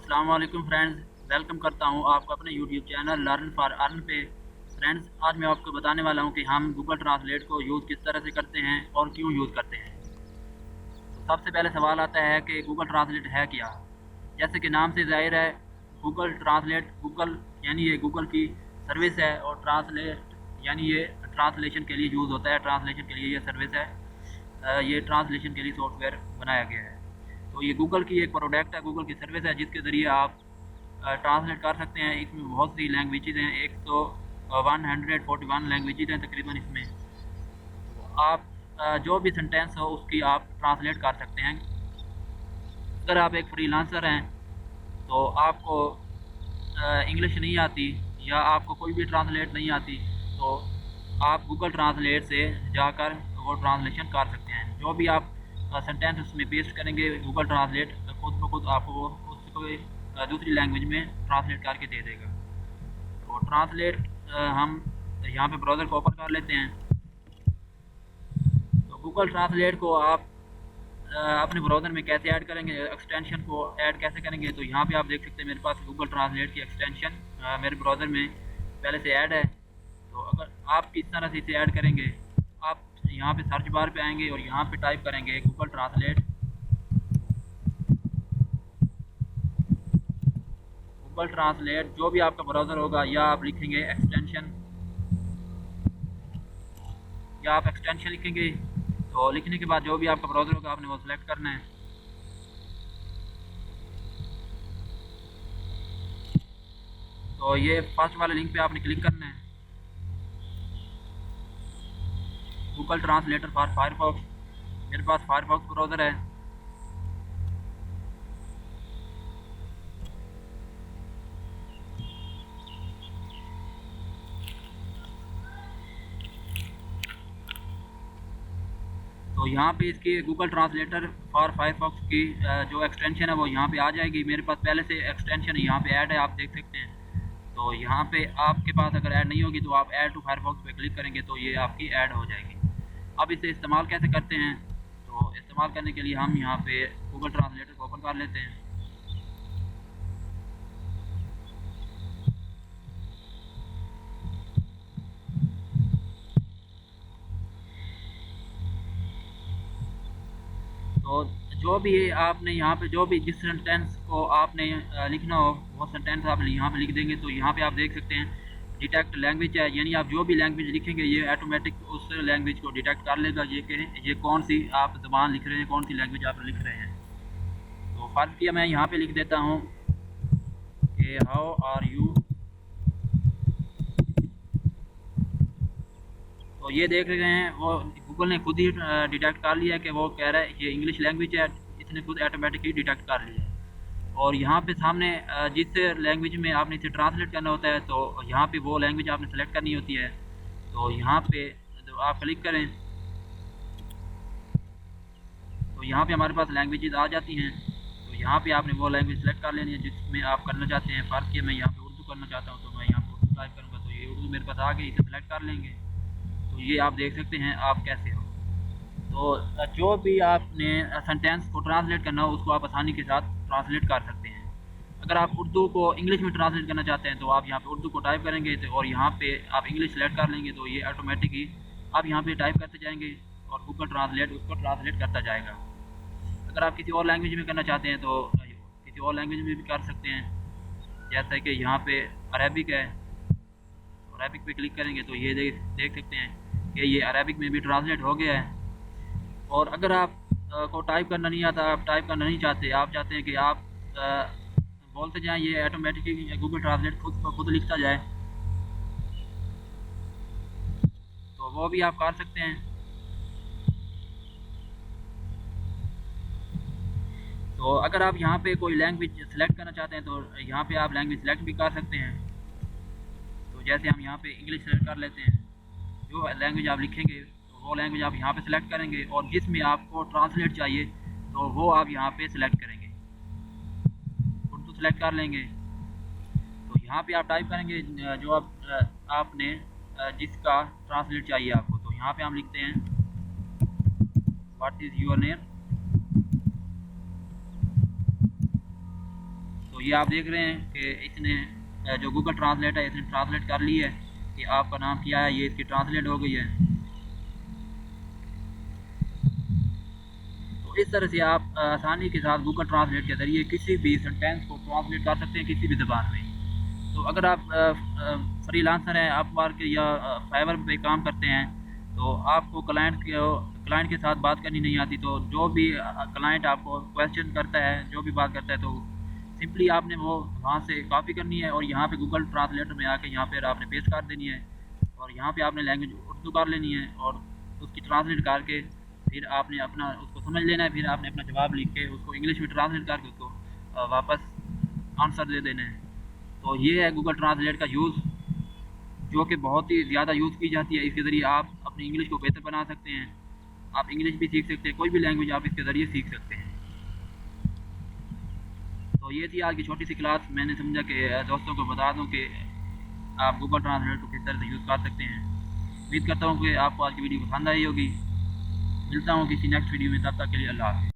अस्सलाम वालेकुम friends, welcome करता हूँ आपका अपने YouTube channel learn for earn पे। फ्रेंड्स, आज मैं आपको बताने वाला हूँ कि हम गूगल ट्रांसलेट को यूज़ किस तरह से करते हैं और क्यों यूज़ करते हैं। तो सबसे पहले सवाल आता है कि गूगल ट्रांसलेट है क्या। जैसे कि नाम से ज़ाहिर है, गूगल ट्रांसलेट गूगल यानी ये गूगल की सर्विस है, और ट्रांसलेट यानी ये ट्रांसलेशन के लिए यूज़ होता है। ट्रांसलेशन के लिए ये सर्विस है, ये ट्रांसलेशन के लिए सॉफ्टवेयर बनाया गया है। तो ये गूगल की एक प्रोडक्ट है, गूगल की सर्विस है, जिसके ज़रिए आप ट्रांसलेट कर सकते हैं। इसमें बहुत सी लैंग्वेजेस हैं, 141 लैंग्वेजेस हैं तकरीबन इसमें। तो आप जो भी सेंटेंस हो उसकी आप ट्रांसलेट कर सकते हैं। अगर आप एक फ्रीलांसर हैं तो आपको इंग्लिश नहीं आती या आपको कोई भी ट्रांसलेट नहीं आती, तो आप गूगल ट्रांसलेट से जाकर वो ट्रांसलेशन कर सकते हैं। जो भी आप सेंटेंस उसमें पेस्ट करेंगे, गूगल ट्रांसलेट खुद ब खुद आपको वो उसको दूसरी लैंग्वेज में ट्रांसलेट करके दे देगा। तो ट्रांसलेट हम यहाँ पे ब्राउज़र को ओपन कर लेते हैं। तो गूगल ट्रांसलेट को आप अपने ब्राउज़र में कैसे ऐड करेंगे, एक्सटेंशन को ऐड कैसे करेंगे, तो यहाँ पे आप देख सकते हैं मेरे पास गूगल ट्रांसलेट की एक्सटेंशन मेरे ब्राउज़र में पहले से ऐड है। तो अगर आप किस तरह से इसे ऐड करेंगे, आप यहाँ पे सर्च बार पे आएंगे और यहाँ पे टाइप करेंगे गूगल ट्रांसलेट। गूगल ट्रांसलेट जो भी आपका ब्राउज़र होगा, या आप लिखेंगे एक्सटेंशन, या आप एक्सटेंशन लिखेंगे। तो लिखने के बाद जो भी आपका ब्राउज़र होगा आपने वो सिलेक्ट करना है। तो ये फर्स्ट वाले लिंक पे आपने क्लिक करना है, गूगल ट्रांसलेटर फॉर फायरफॉक्स। मेरे पास फायरफॉक्स ब्राउज़र है। तो यहाँ पे इसकी गूगल ट्रांसलेटर फॉर फायरफॉक्स की जो एक्सटेंशन है वो यहाँ पे आ जाएगी। मेरे पास पहले से एक्सटेंशन यहाँ पे ऐड है, आप देख सकते हैं। तो यहाँ पे आपके पास अगर ऐड नहीं होगी तो आप ऐड टू फायरफॉक्स पे क्लिक करेंगे तो ये आपकी ऐड हो जाएगी। अब इसे इस्तेमाल कैसे करते हैं, तो इस्तेमाल करने के लिए हम यहाँ पे गूगल ट्रांसलेटर को ओपन कर लेते हैं। तो जो भी आपने यहाँ पे जो भी जिस सेंटेंस को आपने लिखना हो वो सेंटेंस आप यहाँ पे लिख देंगे। तो यहाँ पे आप देख सकते हैं डिटेक्ट लैंग्वेज है, यानी आप जो भी लैंग्वेज लिखेंगे ये ऑटोमेटिक उस लैंग्वेज को डिटेक्ट कर लेगा। ये कहें ये कौन सी आप ज़बान लिख रहे हैं, कौन सी लैंग्वेज आप लिख रहे हैं। तो फ़र्ज़ किया मैं यहाँ पे लिख देता हूँ कि हाउ आर यू। तो ये देख रहे हैं वो गूगल ने खुद ही डिटेक्ट कर लिया है कि वो कह रहा है ये इंग्लिश लैंग्वेज है, इसने खुद ऑटोमेटिकली डिटेक्ट कर लिया है। और यहाँ पे सामने जिस लैंग्वेज में आपने इसे ट्रांसलेट करना होता है, तो यहाँ पे वो लैंग्वेज आपने सेलेक्ट करनी होती है। तो यहाँ पे जो आप क्लिक करें तो यहाँ पे हमारे पास लैंग्वेजेस आ जाती हैं। तो यहाँ पे आपने वो लैंग्वेज सेलेक्ट कर लेनी है जिसमें आप करना चाहते हैं। फ़र्ज़ किया मैं यहाँ पे उर्दू करना चाहता हूँ, तो मैं यहाँ पे उर्दू टाइप करूँगा तो ये उर्दू मेरे पास आ गई, इसे सेलेक्ट कर लेंगे। तो ये आप देख सकते हैं आप कैसे हो। तो जो भी आपने सेंटेंस को ट्रांसलेट करना हो उसको आप आसानी के साथ ट्रांसलेट कर सकते हैं। अगर आप उर्दू को इंग्लिश में ट्रांसलेट करना चाहते हैं तो आप यहाँ पे उर्दू को टाइप करेंगे तो और यहाँ पे आप इंग्लिश सेलेक्ट कर लेंगे, तो ये ऑटोमेटिक ही आप यहाँ पे टाइप करते जाएंगे और गूगल ट्रांसलेट उसको ट्रांसलेट करता जाएगा। अगर आप किसी और लैंग्वेज में करना चाहते हैं तो किसी और लैंग्वेज में भी कर सकते हैं। जैसा कि यहाँ पे अरेबिक है, अरेबिक पे क्लिक करेंगे तो ये देख सकते हैं कि ये अरेबिक में भी ट्रांसलेट हो गया है। और अगर आप को टाइप करना नहीं आता, आप टाइप करना नहीं चाहते, आप चाहते हैं कि आप बोलते जाएं, ये ऑटोमेटिकली गूगल ट्रांसलेट खुद ब खुद लिखता जाए, तो वो भी आप कर सकते हैं। तो अगर आप यहाँ पे कोई लैंग्वेज सेलेक्ट करना चाहते हैं तो यहाँ पे आप लैंग्वेज सेलेक्ट भी कर सकते हैं। तो जैसे हम यहाँ पे इंग्लिश सेलेक्ट कर लेते हैं, जो लैंग्वेज आप लिखेंगे तो वो लैंग्वेज आप यहाँ पे सेलेक्ट करेंगे, और जिसमें आपको ट्रांसलेट चाहिए तो वो आप यहाँ पे सेलेक्ट करेंगे। उर्दू सेलेक्ट कर लेंगे तो यहाँ पे आप टाइप करेंगे जो आपने जिसका ट्रांसलेट चाहिए आपको। तो यहाँ पे हम लिखते हैं व्हाट इज़ योर नेम। तो तो ये आप देख रहे हैं कि इसने जो गूगल ट्रांसलेट है इसने ट्रांसलेट कर ली है कि आपका नाम क्या है, ये इसकी ट्रांसलेट हो गई है। तो इस तरह से आप आसानी के साथ गूगल ट्रांसलेट के ज़रिए किसी भी सेंटेंस को ट्रांसलेट कर सकते हैं किसी भी ज़बान में। तो अगर आप फ्रीलांसर हैं, अपवर्क या फाइवर पे काम करते हैं, तो आपको क्लाइंट के साथ बात करनी नहीं आती, तो जो भी क्लाइंट आपको क्वेश्चन करता है, जो भी बात करता है, तो सिंपली आपने वो वहाँ से कॉपी करनी है और यहाँ पे गूगल ट्रांसलेटर में आके यहाँ पर आपने पेस्ट कर देनी है और यहाँ पे आपने लैंग्वेज उर्दू कर लेनी है और उसकी ट्रांसलेट करके फिर आपने अपना उसको समझ लेना है। फिर आपने अपना जवाब लिख के उसको इंग्लिश में ट्रांसलेट करके उसको वापस आंसर दे देना है। तो ये है गूगल ट्रांसलेट का यूज़, जो कि बहुत ही ज़्यादा यूज़ की जाती है। इसके ज़रिए आप अपनी इंग्लिश को बेहतर बना सकते हैं, आप इंग्लिश भी सीख सकते हैं, कोई भी लैंग्वेज आप इसके ज़रिए सीख सकते हैं। तो ये थी आज की छोटी सी क्लास। मैंने समझा कि दोस्तों को बता दूं कि आप गूगल ट्रांसलेट को किस तरह से यूज़ कर सकते हैं। उम्मीद करता हूँ कि आपको आज की वीडियो पसंद आई होगी। मिलता हूँ किसी नेक्स्ट वीडियो में, तब तक के लिए अल्लाह हाफ़िज़।